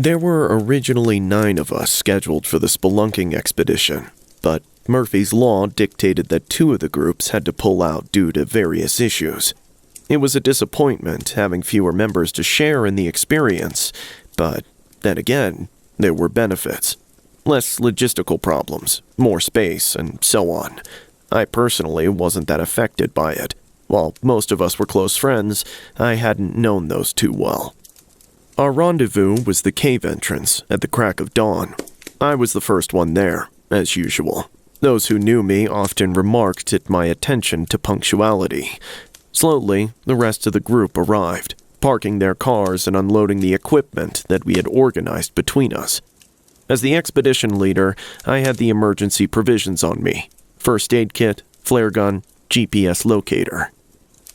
There were originally 9 of us scheduled for the spelunking expedition, but Murphy's Law dictated that 2 of the groups had to pull out due to various issues. It was a disappointment having fewer members to share in the experience, but then again, there were benefits. Less logistical problems, more space, and so on. I personally wasn't that affected by it. While most of us were close friends, I hadn't known those too well. Our rendezvous was the cave entrance at the crack of dawn. I was the first one there, as usual. Those who knew me often remarked at my attention to punctuality. Slowly, the rest of the group arrived, parking their cars and unloading the equipment that we had organized between us. As the expedition leader, I had the emergency provisions on me: first aid kit, flare gun, GPS locator.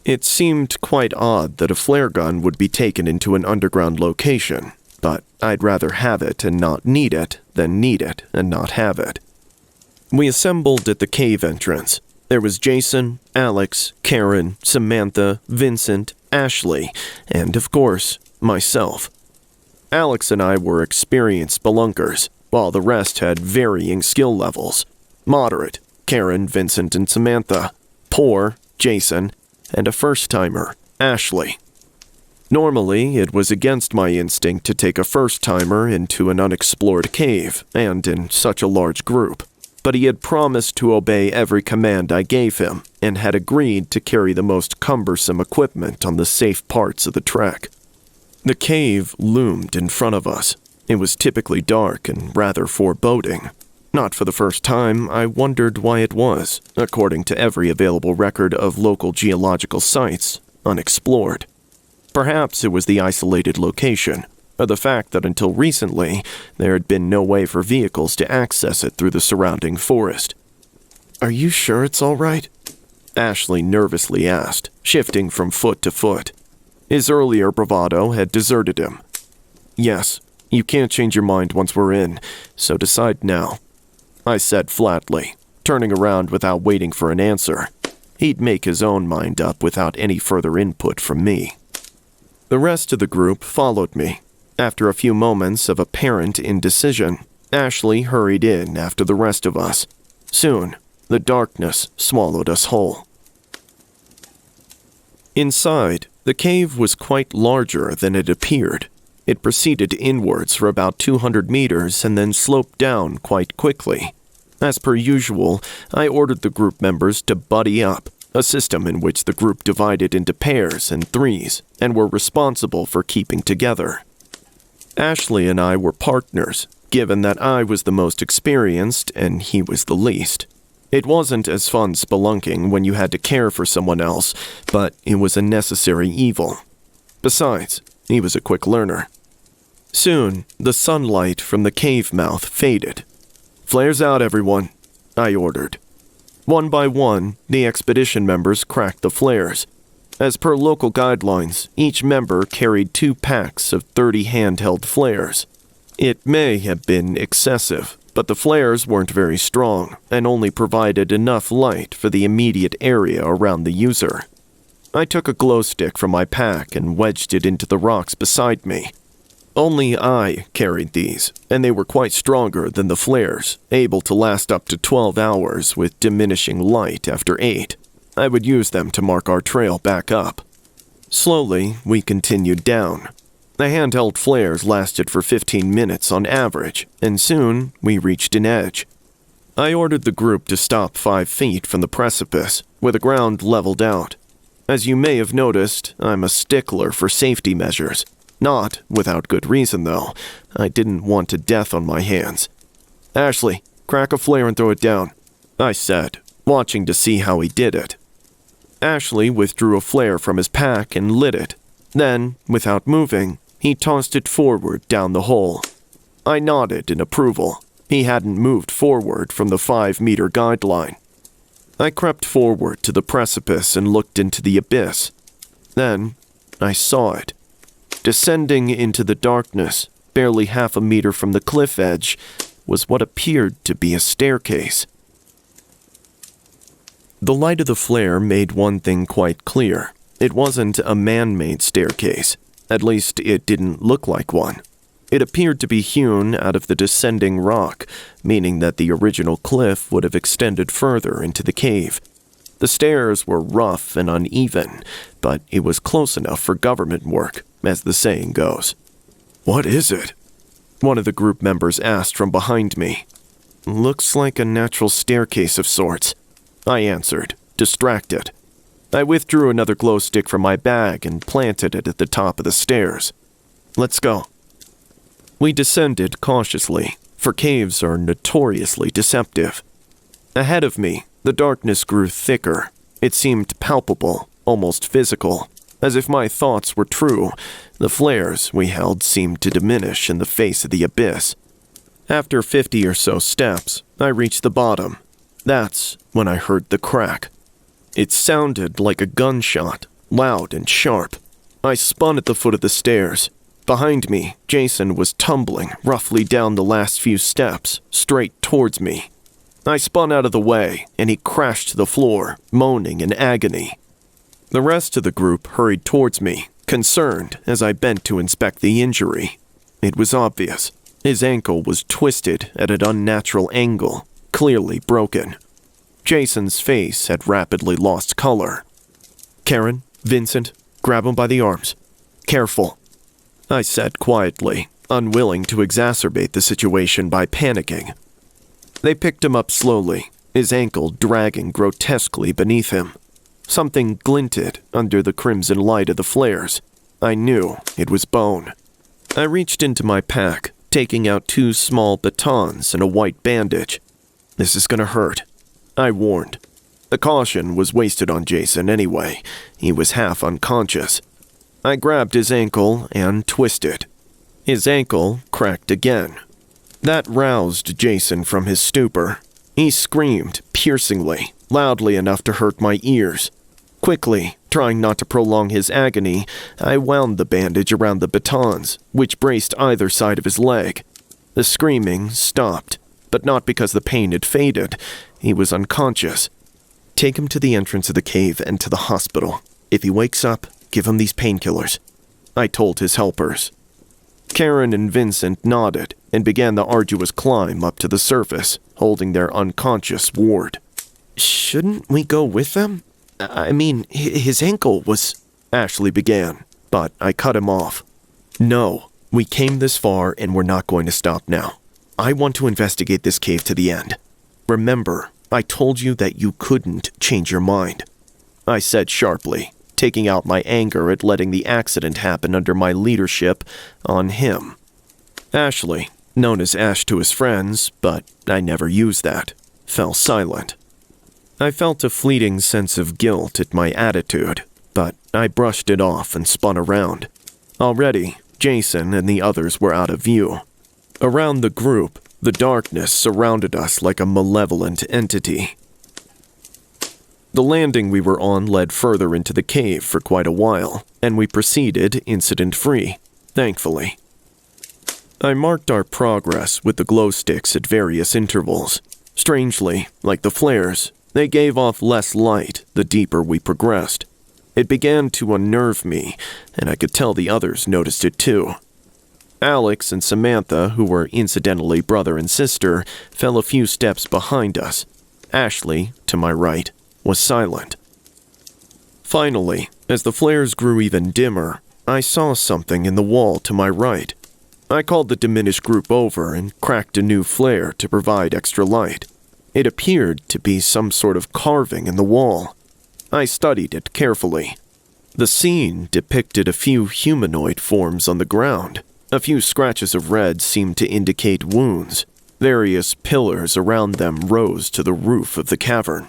It seemed quite odd that a flare gun would be taken into an underground location, but I'd rather have it and not need it than need it and not have it. We assembled at the cave entrance. There was Jason, Alex, Karen, Samantha, Vincent, Ashley, and, of course, myself. Alex and I were experienced spelunkers, while the rest had varying skill levels. Moderate, Karen, Vincent, and Samantha. Poor, Jason, and a first-timer, Ashley. Normally, it was against my instinct to take a first-timer into an unexplored cave, and in such a large group. But he had promised to obey every command I gave him, and had agreed to carry the most cumbersome equipment on the safe parts of the trek. The cave loomed in front of us. It was typically dark and rather foreboding. Not for the first time, I wondered why it was, according to every available record of local geological sites, unexplored. Perhaps it was the isolated location, or the fact that until recently, there had been no way for vehicles to access it through the surrounding forest. "Are you sure it's all right?" Ashley nervously asked, shifting from foot to foot. His earlier bravado had deserted him. "Yes, you can't change your mind once we're in, so decide now," I said flatly, turning around without waiting for an answer. He'd make his own mind up without any further input from me. The rest of the group followed me. After a few moments of apparent indecision, Ashley hurried in after the rest of us. Soon, the darkness swallowed us whole. Inside, the cave was quite larger than it appeared. It proceeded inwards for about 200 meters and then sloped down quite quickly. As per usual, I ordered the group members to buddy up, a system in which the group divided into pairs and threes and were responsible for keeping together. Ashley and I were partners, given that I was the most experienced and he was the least. It wasn't as fun spelunking when you had to care for someone else, but it was a necessary evil. Besides, he was a quick learner. Soon, the sunlight from the cave mouth faded. "Flares out, everyone," I ordered. One by one, the expedition members cracked the flares. As per local guidelines, each member carried 2 packs of 30 handheld flares. It may have been excessive, but the flares weren't very strong and only provided enough light for the immediate area around the user. I took a glow stick from my pack and wedged it into the rocks beside me. Only I carried these, and they were quite stronger than the flares, able to last up to 12 hours with diminishing light after 8. I would use them to mark our trail back up. Slowly, we continued down. The handheld flares lasted for 15 minutes on average, and soon we reached an edge. I ordered the group to stop 5 feet from the precipice, where the ground leveled out. As you may have noticed, I'm a stickler for safety measures. Not without good reason, though. I didn't want a death on my hands. "Ashley, crack a flare and throw it down," I said, watching to see how he did it. Ashley withdrew a flare from his pack and lit it. Then, without moving, he tossed it forward down the hole. I nodded in approval. He hadn't moved forward from the 5-meter guideline. I crept forward to the precipice and looked into the abyss. Then, I saw it. Descending into the darkness, barely half a meter from the cliff edge, was what appeared to be a staircase. The light of the flare made one thing quite clear. It wasn't a man-made staircase. At least, it didn't look like one. It appeared to be hewn out of the descending rock, meaning that the original cliff would have extended further into the cave. The stairs were rough and uneven, but it was close enough for government work, as the saying goes. "What is it?" one of the group members asked from behind me. "Looks like a natural staircase of sorts," I answered, distracted. I withdrew another glow stick from my bag and planted it at the top of the stairs. "Let's go." We descended cautiously, for caves are notoriously deceptive. Ahead of me, the darkness grew thicker. It seemed palpable, almost physical. As if my thoughts were true, the flares we held seemed to diminish in the face of the abyss. After 50 or so steps, I reached the bottom. That's when I heard the crack. It sounded like a gunshot, loud and sharp. I spun at the foot of the stairs. Behind me, Jason was tumbling roughly down the last few steps, straight towards me. I spun out of the way, and he crashed to the floor, moaning in agony. The rest of the group hurried towards me, concerned as I bent to inspect the injury. It was obvious. His ankle was twisted at an unnatural angle, clearly broken. Jason's face had rapidly lost color. "Karen, Vincent, grab him by the arms. Careful," I said quietly, unwilling to exacerbate the situation by panicking. They picked him up slowly, his ankle dragging grotesquely beneath him. Something glinted under the crimson light of the flares. I knew it was bone. I reached into my pack, taking out 2 small batons and a white bandage. "This is gonna hurt," I warned. The caution was wasted on Jason anyway. He was half unconscious. I grabbed his ankle and twisted. His ankle cracked again. That roused Jason from his stupor. He screamed piercingly, loudly enough to hurt my ears. Quickly, trying not to prolong his agony, I wound the bandage around the batons, which braced either side of his leg. The screaming stopped, but not because the pain had faded. He was unconscious. "Take him to the entrance of the cave and to the hospital. If he wakes up, give him these painkillers," I told his helpers. Karen and Vincent nodded and began the arduous climb up to the surface, holding their unconscious ward. "Shouldn't we go with them? I mean, his ankle was—" Ashley began, but I cut him off. "No, we came this far and we're not going to stop now. I want to investigate this cave to the end. Remember, I told you that you couldn't change your mind," I said sharply, taking out my anger at letting the accident happen under my leadership on him. Ashley, known as Ash to his friends, but I never used that, fell silent. I felt a fleeting sense of guilt at my attitude, but I brushed it off and spun around. Already, Jason and the others were out of view. Around the group, the darkness surrounded us like a malevolent entity. The landing we were on led further into the cave for quite a while, and we proceeded incident-free, thankfully. I marked our progress with the glow sticks at various intervals. Strangely, like the flares, they gave off less light the deeper we progressed. It began to unnerve me, and I could tell the others noticed it too. Alex and Samantha, who were incidentally brother and sister, fell a few steps behind us. Ashley, to my right, was silent. Finally, as the flares grew even dimmer, I saw something in the wall to my right. I called the diminished group over and cracked a new flare to provide extra light. It appeared to be some sort of carving in the wall. I studied it carefully. The scene depicted a few humanoid forms on the ground. A few scratches of red seemed to indicate wounds. Various pillars around them rose to the roof of the cavern.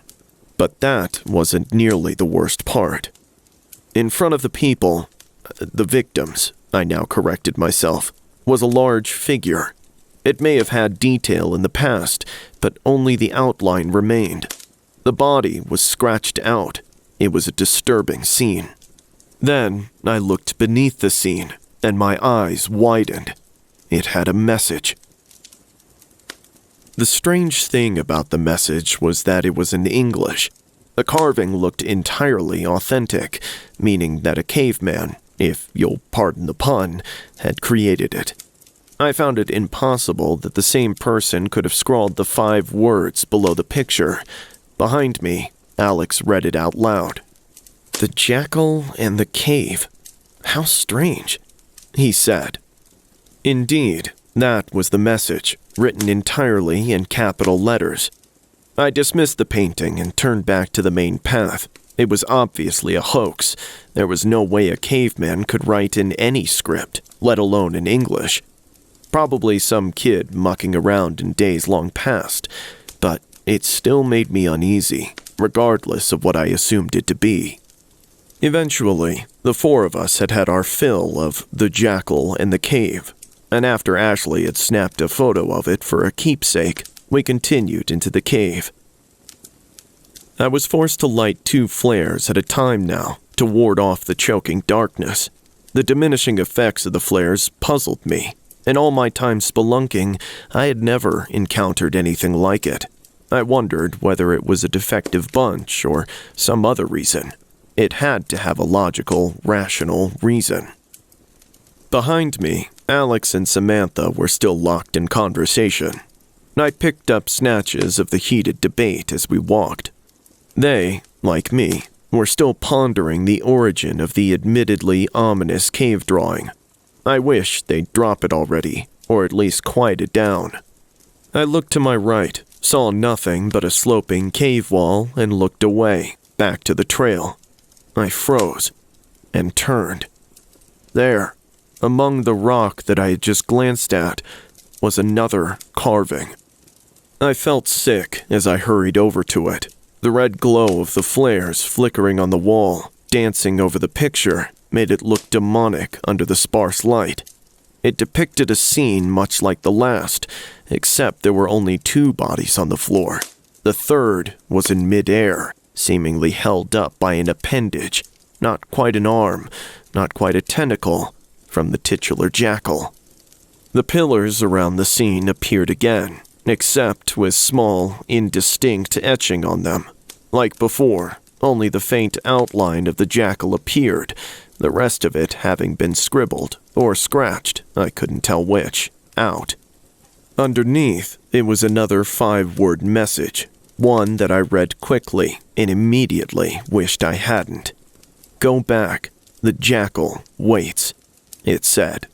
But that wasn't nearly the worst part. In front of the people, the victims, I now corrected myself, was a large figure. It may have had detail in the past, but only the outline remained. The body was scratched out. It was a disturbing scene. Then I looked beneath the scene, and my eyes widened. It had a message. The strange thing about the message was that it was in English. The carving looked entirely authentic, meaning that a caveman, if you'll pardon the pun, had created it. I found it impossible that the same person could have scrawled the 5 words below the picture. Behind me, Alex read it out loud. "The jackal and the cave. How strange," he said. Indeed, that was the message, written entirely in capital letters. I dismissed the painting and turned back to the main path. It was obviously a hoax. There was no way a caveman could write in any script, let alone in English. Probably some kid mucking around in days long past, but it still made me uneasy, regardless of what I assumed it to be. Eventually, the 4 of us had had our fill of the jackal and the cave, and after Ashley had snapped a photo of it for a keepsake, we continued into the cave. I was forced to light 2 flares at a time now to ward off the choking darkness. The diminishing effects of the flares puzzled me. In all my time spelunking, I had never encountered anything like it. I wondered whether it was a defective bunch or some other reason. It had to have a logical, rational reason. Behind me, Alex and Samantha were still locked in conversation. I picked up snatches of the heated debate as we walked. They, like me, were still pondering the origin of the admittedly ominous cave drawing. I wished they'd drop it already, or at least quiet it down. I looked to my right, saw nothing but a sloping cave wall, and looked away, back to the trail. I froze, and turned. There, among the rock that I had just glanced at, was another carving. I felt sick as I hurried over to it. The red glow of the flares flickering on the wall, dancing over the picture, made it look demonic under the sparse light. It depicted a scene much like the last, except there were only 2 bodies on the floor. The third was in midair, seemingly held up by an appendage, not quite an arm, not quite a tentacle, from the titular jackal. The pillars around the scene appeared again, except with small, indistinct etching on them. Like before, only the faint outline of the jackal appeared, the rest of it having been scribbled, or scratched, I couldn't tell which, out. Underneath, it was another 5-word message, one that I read quickly and immediately wished I hadn't. "Go back. The jackal waits," it said.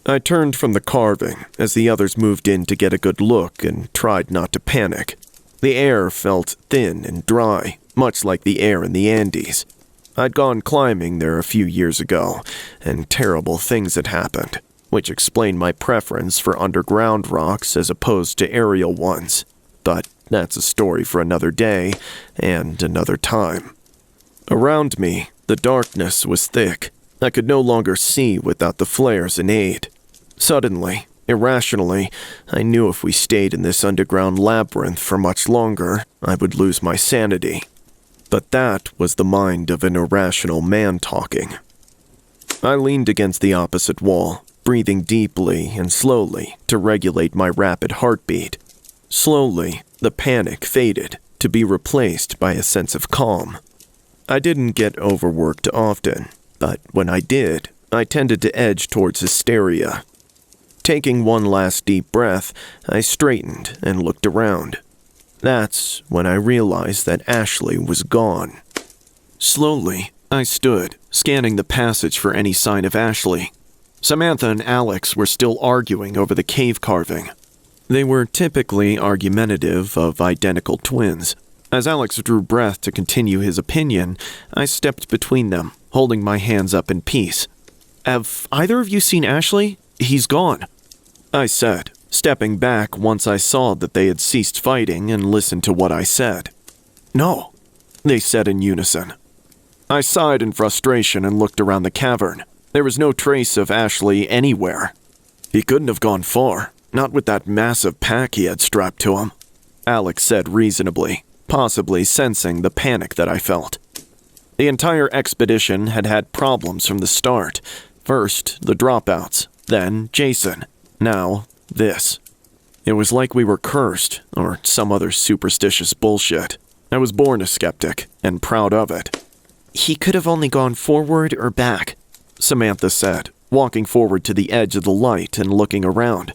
I turned from the carving as the others moved in to get a good look and tried not to panic. The air felt thin and dry, much like the air in the Andes. I'd gone climbing there a few years ago, and terrible things had happened, which explained my preference for underground rocks as opposed to aerial ones. But that's a story for another day and another time. Around me, the darkness was thick. I could no longer see without the flares in aid. Suddenly, irrationally, I knew if we stayed in this underground labyrinth for much longer, I would lose my sanity. But that was the mind of an irrational man talking. I leaned against the opposite wall, breathing deeply and slowly to regulate my rapid heartbeat. Slowly, the panic faded, to be replaced by a sense of calm. I didn't get overworked often, but when I did, I tended to edge towards hysteria. Taking one last deep breath, I straightened and looked around. That's when I realized that Ashley was gone. Slowly, I stood, scanning the passage for any sign of Ashley. Samantha and Alex were still arguing over the cave carving. They were typically argumentative of identical twins. As Alex drew breath to continue his opinion, I stepped between them, holding my hands up in peace. "Have either of you seen Ashley? He's gone," I said, stepping back once I saw that they had ceased fighting and listened to what I said. "No," they said in unison. I sighed in frustration and looked around the cavern. There was no trace of Ashley anywhere. "He couldn't have gone far, not with that massive pack he had strapped to him," Alex said reasonably, possibly sensing the panic that I felt. The entire expedition had had problems from the start. First, the dropouts, then Jason, now this. It was like we were cursed, or some other superstitious bullshit. I was born a skeptic, and proud of it. "He could have only gone forward or back," Samantha said, walking forward to the edge of the light and looking around.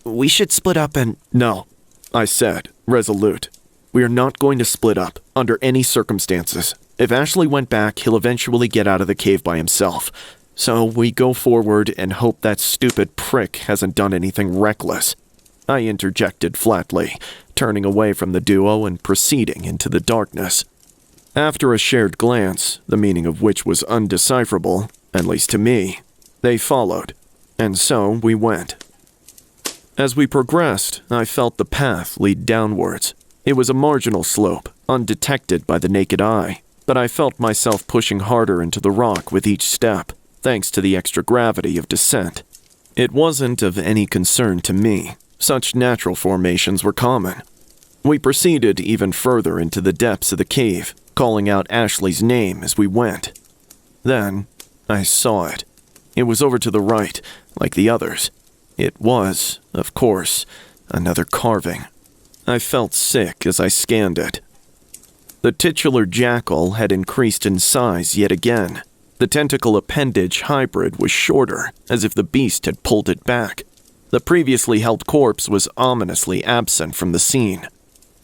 "We should split up and—" "No," I said, resolute. "We are not going to split up, under any circumstances. If Ashley went back, he'll eventually get out of the cave by himself. So we go forward and hope that stupid prick hasn't done anything reckless," I interjected flatly, turning away from the duo and proceeding into the darkness. After a shared glance, the meaning of which was undecipherable, at least to me, they followed, and so we went. As we progressed, I felt the path lead downwards. It was a marginal slope, undetected by the naked eye, but I felt myself pushing harder into the rock with each step, thanks to the extra gravity of descent. It wasn't of any concern to me. Such natural formations were common. We proceeded even further into the depths of the cave, calling out Ashley's name as we went. Then, I saw it. It was over to the right, like the others. It was, of course, another carving. I felt sick as I scanned it. The titular jackal had increased in size yet again. The tentacle appendage hybrid was shorter, as if the beast had pulled it back. The previously held corpse was ominously absent from the scene.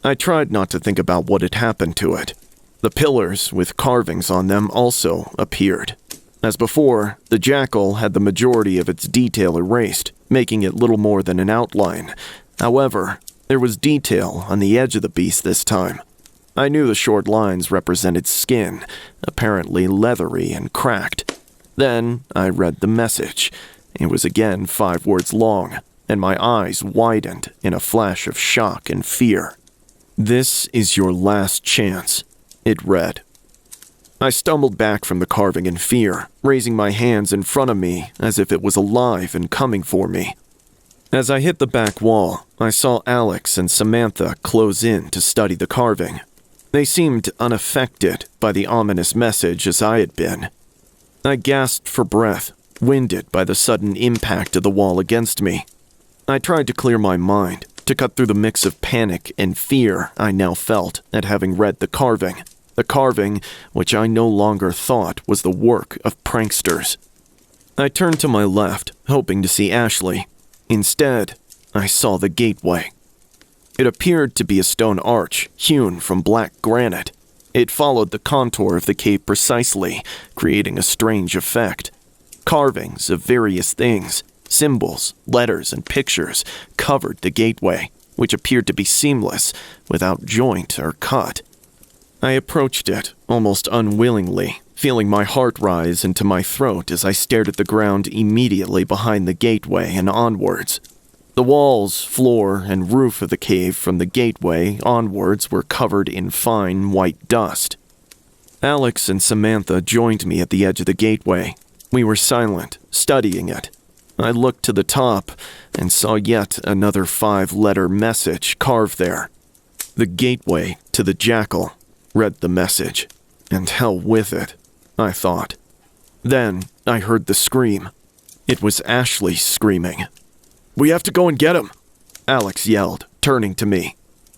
I tried not to think about what had happened to it. The pillars with carvings on them also appeared. As before, the jackal had the majority of its detail erased, making it little more than an outline. However, there was detail on the edge of the beast this time. I knew the short lines represented skin, apparently leathery and cracked. Then I read the message. It was again 5 words long, and my eyes widened in a flash of shock and fear. "This is your last chance," it read. I stumbled back from the carving in fear, raising my hands in front of me as if it was alive and coming for me. As I hit the back wall, I saw Alex and Samantha close in to study the carving. They seemed unaffected by the ominous message as I had been. I gasped for breath, winded by the sudden impact of the wall against me. I tried to clear my mind, to cut through the mix of panic and fear I now felt at having read the carving which I no longer thought was the work of pranksters. I turned to my left, hoping to see Ashley. Instead, I saw the gateway. It appeared to be a stone arch hewn from black granite. It followed the contour of the cave precisely, creating a strange effect. Carvings of various things, symbols, letters, and pictures covered the gateway, which appeared to be seamless, without joint or cut. I approached it, almost unwillingly, feeling my heart rise into my throat as I stared at the ground immediately behind the gateway and onwards. The walls, floor, and roof of the cave from the gateway onwards were covered in fine white dust. Alex and Samantha joined me at the edge of the gateway. We were silent, studying it. I looked to the top and saw yet another 5-letter message carved there. "The gateway to the jackal," read the message. And hell with it, I thought. Then I heard the scream. It was Ashley screaming. "We have to go and get him," Alex yelled, turning to me.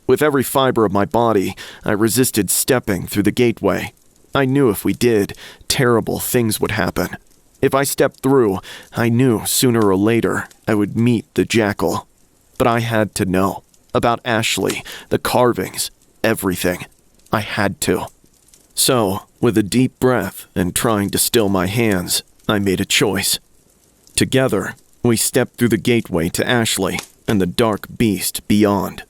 With every fiber of my body, I resisted stepping through the gateway. I knew if we did, terrible things would happen. If I stepped through, I knew sooner or later I would meet the jackal. But I had to know about Ashley, the carvings, everything. I had to. So, with a deep breath and trying to still my hands, I made a choice. Together, we stepped through the gateway to Ashley and the dark beast beyond.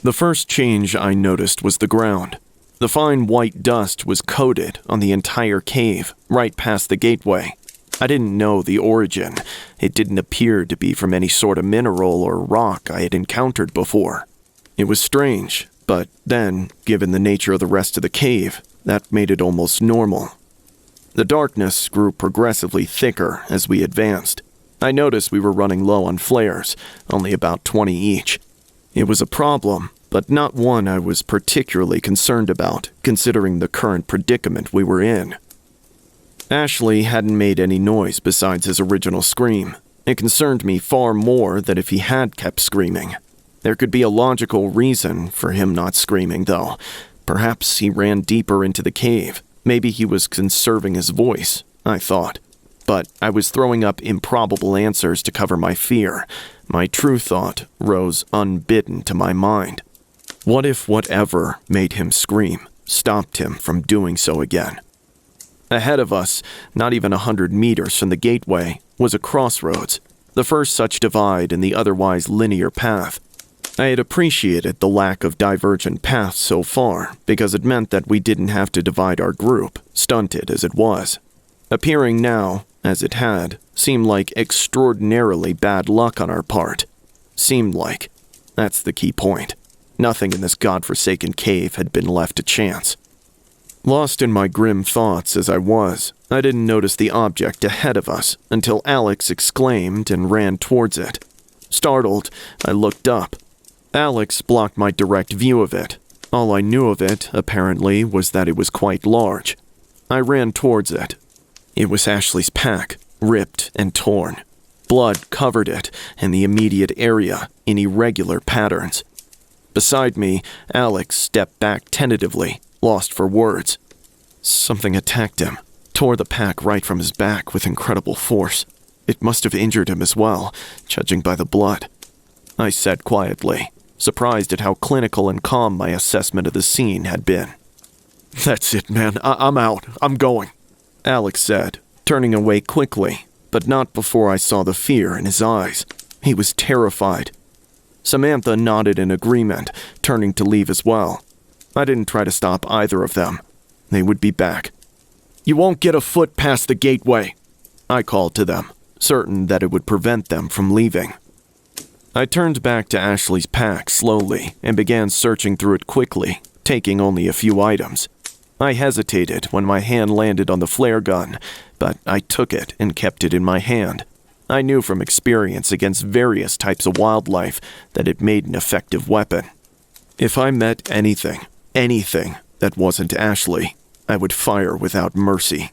The first change I noticed was the ground. The fine white dust was coated on the entire cave, right past the gateway. I didn't know the origin. It didn't appear to be from any sort of mineral or rock I had encountered before. It was strange, but then, given the nature of the rest of the cave, that made it almost normal. The darkness grew progressively thicker as we advanced. I noticed we were running low on flares, only about 20 each. It was a problem, but not one I was particularly concerned about, considering the current predicament we were in. Ashley hadn't made any noise besides his original scream. It concerned me far more that if he had kept screaming. There could be a logical reason for him not screaming, though. Perhaps he ran deeper into the cave. Maybe he was conserving his voice. I thought. But I was throwing up improbable answers to cover my fear. My true thought rose unbidden to my mind. What if whatever made him scream stopped him from doing so again? Ahead of us, not even 100 meters from the gateway, was a crossroads, the first such divide in the otherwise linear path. I had appreciated the lack of divergent paths so far because it meant that we didn't have to divide our group, stunted as it was. Appearing now, as it had, seemed like extraordinarily bad luck on our part. Seemed like. That's the key point. Nothing in this godforsaken cave had been left to chance. Lost in my grim thoughts as I was, I didn't notice the object ahead of us until Alex exclaimed and ran towards it. Startled, I looked up. Alex blocked my direct view of it. All I knew of it, apparently, was that it was quite large. I ran towards it. It was Ashley's pack, ripped and torn. Blood covered it and the immediate area in irregular patterns. Beside me, Alex stepped back tentatively, lost for words. Something attacked him, tore the pack right from his back with incredible force. It must have injured him as well, judging by the blood. I said quietly, surprised at how clinical and calm my assessment of the scene had been. "That's it, man. I'm out. I'm going," Alex said, turning away quickly, but not before I saw the fear in his eyes. He was terrified. Samantha nodded in agreement, turning to leave as well. I didn't try to stop either of them. They would be back. "You won't get a foot past the gateway," I called to them, certain that it would prevent them from leaving. I turned back to Ashley's pack slowly and began searching through it quickly, taking only a few items. I hesitated when my hand landed on the flare gun, but I took it and kept it in my hand. I knew from experience against various types of wildlife that it made an effective weapon. If I met anything that wasn't Ashley, I would fire without mercy.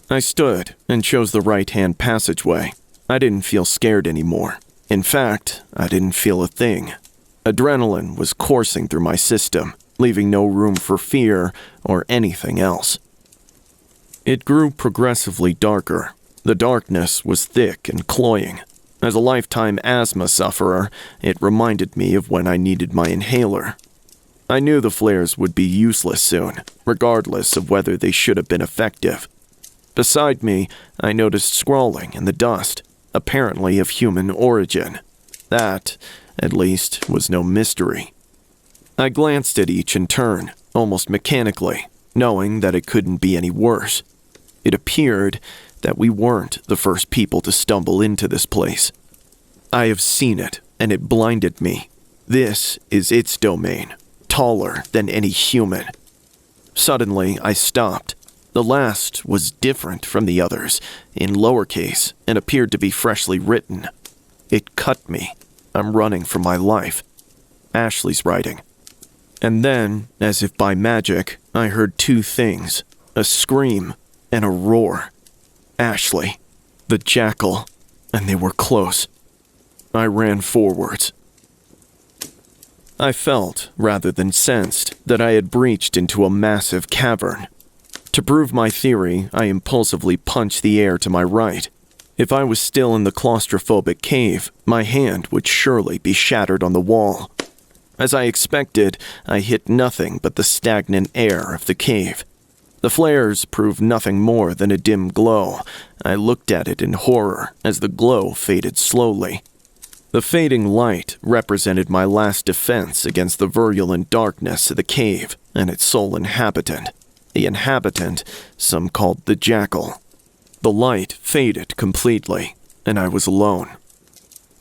I stood and chose the right-hand passageway. I didn't feel scared anymore. In fact, I didn't feel a thing. Adrenaline was coursing through my system, leaving no room for fear or anything else. It grew progressively darker. The darkness was thick and cloying. As a lifetime asthma sufferer, it reminded me of when I needed my inhaler. I knew the flares would be useless soon, regardless of whether they should have been effective. Beside me, I noticed scrawling in the dust, apparently of human origin. That, at least, was no mystery. I glanced at each in turn, almost mechanically, knowing that it couldn't be any worse. It appeared that we weren't the first people to stumble into this place. I have seen it, and it blinded me. This is its domain, taller than any human. Suddenly, I stopped. The last was different from the others, in lowercase, and appeared to be freshly written. It cut me. I'm running for my life. Ashley's writing. And then, as if by magic, I heard two things, a scream and a roar. Ashley, the jackal, and they were close. I ran forwards. I felt, rather than sensed, that I had breached into a massive cavern. To prove my theory, I impulsively punched the air to my right. If I was still in the claustrophobic cave, my hand would surely be shattered on the wall. As I expected, I hit nothing but the stagnant air of the cave. The flares proved nothing more than a dim glow. I looked at it in horror as the glow faded slowly. The fading light represented my last defense against the virulent darkness of the cave and its sole inhabitant. The inhabitant some called the jackal. The light faded completely, and I was alone.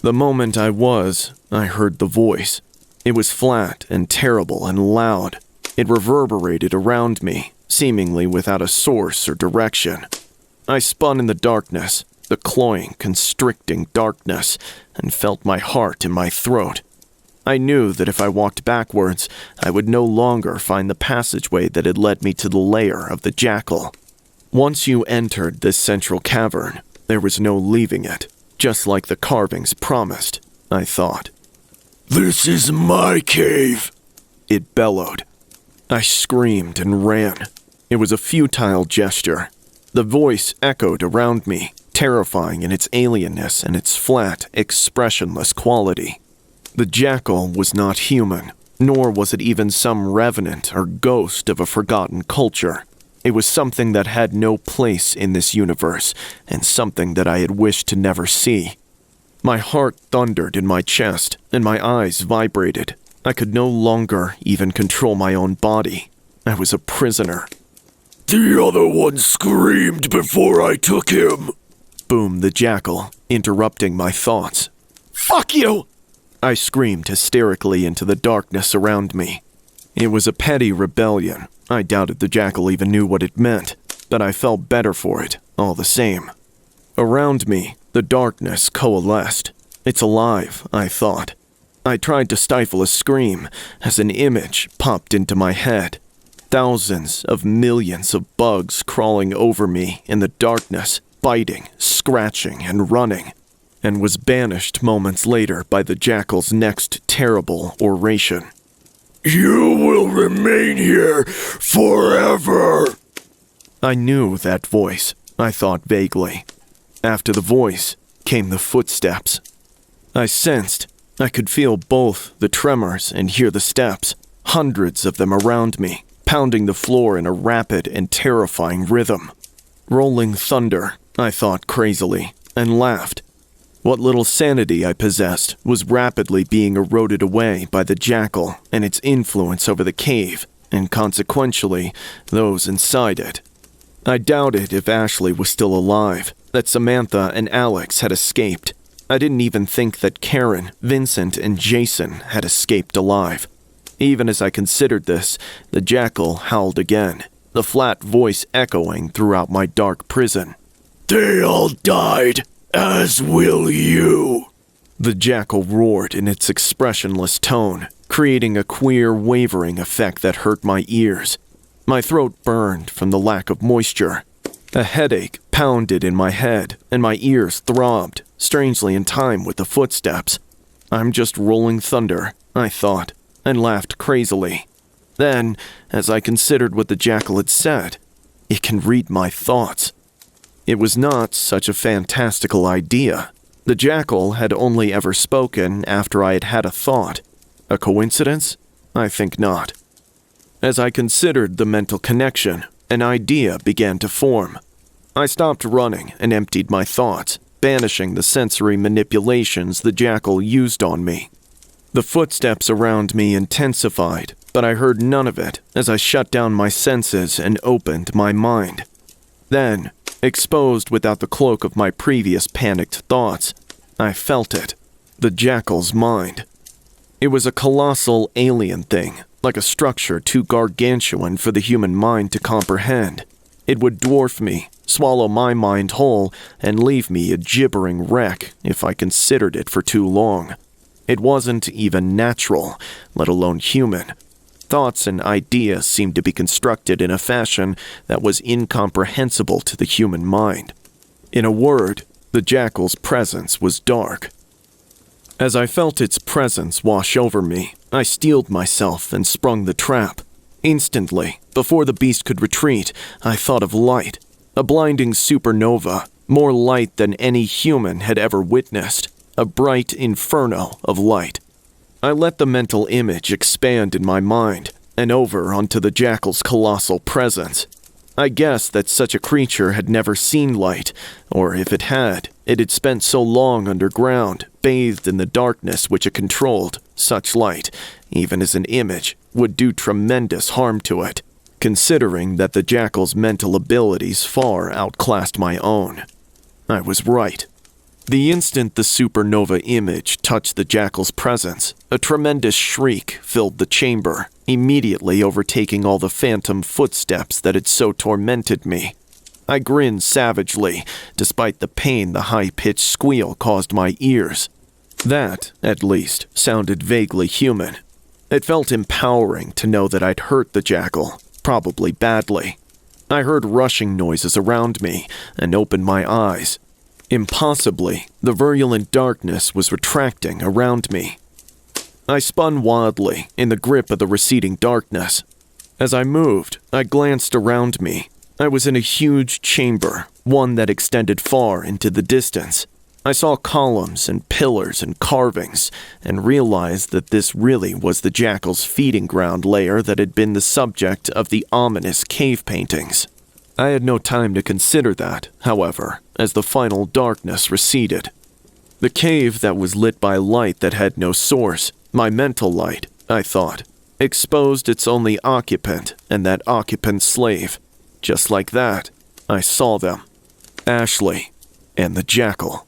The moment I heard the voice. It was flat and terrible and loud. It reverberated around me, seemingly without a source or direction. I spun in the darkness, the cloying, constricting darkness, and felt my heart in my throat. I knew that if I walked backwards, I would no longer find the passageway that had led me to the lair of the jackal. Once you entered this central cavern, there was no leaving it, just like the carvings promised, I thought. "This is my cave," it bellowed. I screamed and ran. It was a futile gesture. The voice echoed around me, terrifying in its alienness and its flat, expressionless quality. The jackal was not human, nor was it even some revenant or ghost of a forgotten culture. It was something that had no place in this universe, and something that I had wished to never see. My heart thundered in my chest, and my eyes vibrated. I could no longer even control my own body. I was a prisoner. "The other one screamed before I took him," boomed the jackal, interrupting my thoughts. "Fuck you!" I screamed hysterically into the darkness around me. It was a petty rebellion. I doubted the jackal even knew what it meant, but I felt better for it, all the same. Around me, the darkness coalesced. It's alive, I thought. I tried to stifle a scream as an image popped into my head. Thousands of millions of bugs crawling over me in the darkness, biting, scratching, and running, and was banished moments later by the jackal's next terrible oration. "You will remain here forever." I knew that voice, I thought vaguely. After the voice came the footsteps. I sensed, I could feel both the tremors and hear the steps, hundreds of them around me, pounding the floor in a rapid and terrifying rhythm. Rolling thunder, I thought crazily, and laughed. What little sanity I possessed was rapidly being eroded away by the jackal and its influence over the cave, and consequentially, those inside it. I doubted if Ashley was still alive, that Samantha and Alex had escaped. I didn't even think that Karen, Vincent, and Jason had escaped alive. Even as I considered this, the jackal howled again, the flat voice echoing throughout my dark prison. "They all died, as will you." The jackal roared in its expressionless tone, creating a queer, wavering effect that hurt my ears. My throat burned from the lack of moisture. A headache pounded in my head, and my ears throbbed, strangely in time with the footsteps. I'm just rolling thunder, I thought, and laughed crazily. Then, as I considered what the jackal had said, it can read my thoughts. It was not such a fantastical idea. The jackal had only ever spoken after I had had a thought. A coincidence? I think not. As I considered the mental connection, an idea began to form. I stopped running and emptied my thoughts, banishing the sensory manipulations the jackal used on me. The footsteps around me intensified, but I heard none of it as I shut down my senses and opened my mind. Then, exposed without the cloak of my previous panicked thoughts, I felt it, the jackal's mind. It was a colossal alien thing, like a structure too gargantuan for the human mind to comprehend. It would dwarf me, swallow my mind whole, and leave me a gibbering wreck if I considered it for too long. It wasn't even natural, let alone human. Thoughts and ideas seemed to be constructed in a fashion that was incomprehensible to the human mind. In a word, the jackal's presence was dark. As I felt its presence wash over me, I steeled myself and sprung the trap. Instantly, before the beast could retreat, I thought of light. A blinding supernova, more light than any human had ever witnessed. A bright inferno of light. I let the mental image expand in my mind, and over onto the jackal's colossal presence. I guessed that such a creature had never seen light, or if it had spent so long underground, bathed in the darkness which it controlled. Such light, even as an image, would do tremendous harm to it, considering that the jackal's mental abilities far outclassed my own. I was right. The instant the supernova image touched the jackal's presence, a tremendous shriek filled the chamber, immediately overtaking all the phantom footsteps that had so tormented me. I grinned savagely, despite the pain the high-pitched squeal caused my ears. That, at least, sounded vaguely human. It felt empowering to know that I'd hurt the jackal, probably badly. I heard rushing noises around me and opened my eyes. Impossibly, the virulent darkness was retracting around me. I spun wildly in the grip of the receding darkness. As I moved, I glanced around me. I was in a huge chamber, one that extended far into the distance. I saw columns and pillars and carvings, and realized that this really was the jackal's feeding ground lair that had been the subject of the ominous cave paintings. I had no time to consider that, however, as the final darkness receded. The cave that was lit by light that had no source, my mental light, I thought, exposed its only occupant and that occupant's slave. Just like that, I saw them. Ashley and the jackal.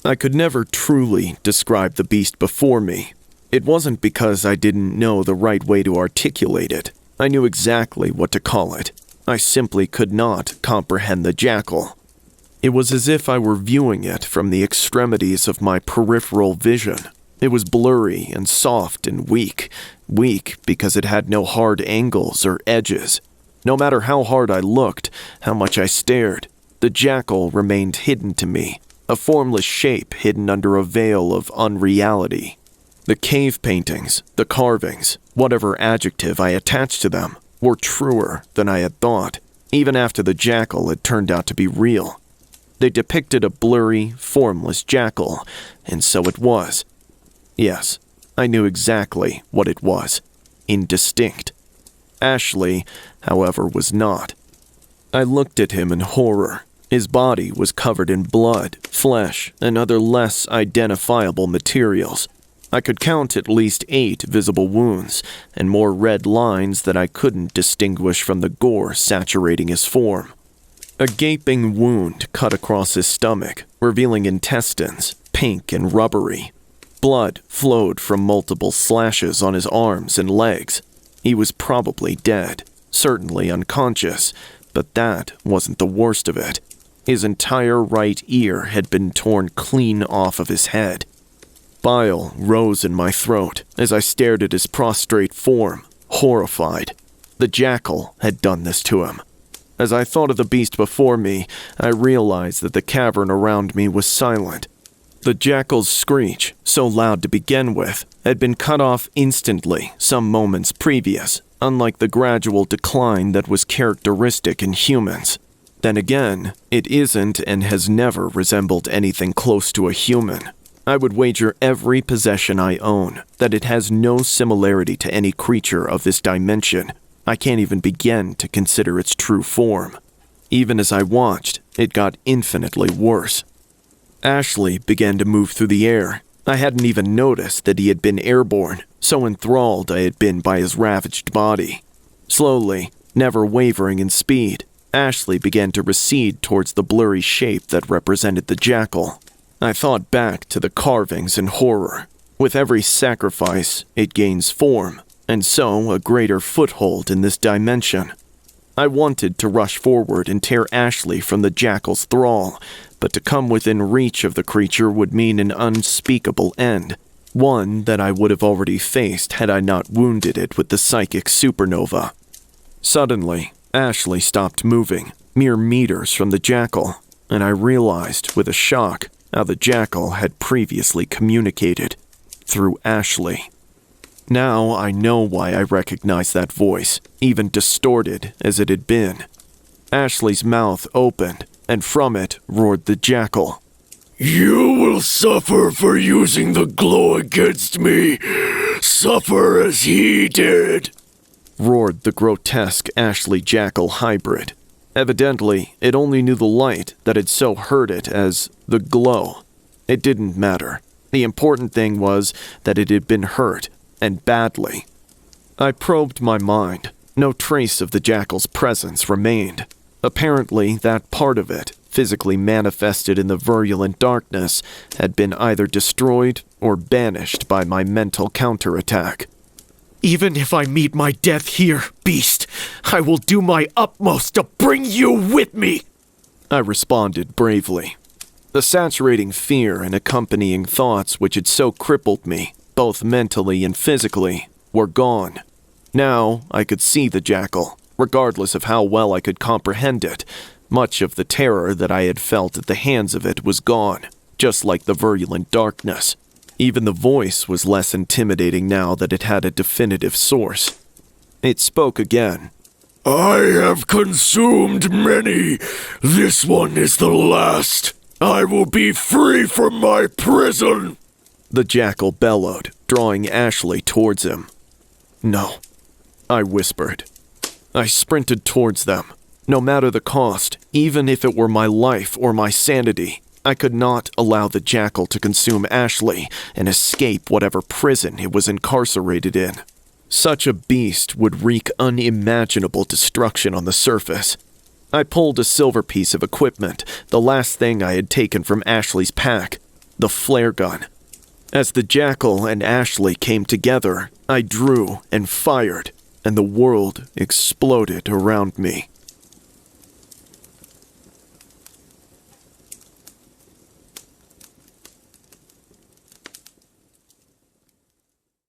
I could never truly describe the beast before me. It wasn't because I didn't know the right way to articulate it. I knew exactly what to call it. I simply could not comprehend the jackal. It was as if I were viewing it from the extremities of my peripheral vision. It was blurry and soft and weak because it had no hard angles or edges. No matter how hard I looked, how much I stared, the jackal remained hidden to me, a formless shape hidden under a veil of unreality. The cave paintings, the carvings, whatever adjective I attached to them, were truer than I had thought, even after the jackal had turned out to be real. They depicted a blurry, formless jackal, and so it was. Yes, I knew exactly what it was. Indistinct. Ashley, however, was not. I looked at him in horror. His body was covered in blood, flesh, and other less identifiable materials. I could count at least 8 visible wounds, and more red lines that I couldn't distinguish from the gore saturating his form. A gaping wound cut across his stomach, revealing intestines, pink and rubbery. Blood flowed from multiple slashes on his arms and legs. He was probably dead, certainly unconscious, but that wasn't the worst of it. His entire right ear had been torn clean off of his head. Bile rose in my throat as I stared at his prostrate form, horrified. The jackal had done this to him. As I thought of the beast before me, I realized that the cavern around me was silent. The jackal's screech, so loud to begin with, had been cut off instantly some moments previous, unlike the gradual decline that was characteristic in humans. Then again, it isn't and has never resembled anything close to a human. I would wager every possession I own that it has no similarity to any creature of this dimension. I can't even begin to consider its true form. Even as I watched, it got infinitely worse. Ashley began to move through the air. I hadn't even noticed that he had been airborne, so enthralled I had been by his ravaged body. Slowly, never wavering in speed, Ashley began to recede towards the blurry shape that represented the jackal. I thought back to the carvings in horror. With every sacrifice, it gains form, and so a greater foothold in this dimension. I wanted to rush forward and tear Ashley from the jackal's thrall, but to come within reach of the creature would mean an unspeakable end, one that I would have already faced had I not wounded it with the psychic supernova. Suddenly, Ashley stopped moving, mere meters from the jackal, and I realized with a shock how the jackal had previously communicated, through Ashley. Now I know why I recognized that voice, even distorted as it had been. Ashley's mouth opened, and from it roared the jackal. You will suffer for using the glow against me. Suffer as he did, roared the grotesque Ashley jackal hybrid. Evidently, it only knew the light that had so hurt it as the glow. It didn't matter. The important thing was that it had been hurt, and badly. I probed my mind. No trace of the jackal's presence remained. Apparently, that part of it, physically manifested in the virulent darkness, had been either destroyed or banished by my mental counterattack. Even if I meet my death here, beast, I will do my utmost to bring you with me, I responded bravely. The saturating fear and accompanying thoughts which had so crippled me, both mentally and physically, were gone. Now I could see the jackal, regardless of how well I could comprehend it. Much of the terror that I had felt at the hands of it was gone, just like the virulent darkness. Even the voice was less intimidating now that it had a definitive source. It spoke again. I have consumed many. This one is the last. I will be free from my prison. The jackal bellowed, drawing Ashley towards him. No, I whispered. I sprinted towards them. No matter the cost, even if it were my life or my sanity, I could not allow the jackal to consume Ashley and escape whatever prison it was incarcerated in. Such a beast would wreak unimaginable destruction on the surface. I pulled a silver piece of equipment, the last thing I had taken from Ashley's pack, the flare gun. As the jackal and Ashley came together, I drew and fired, and the world exploded around me.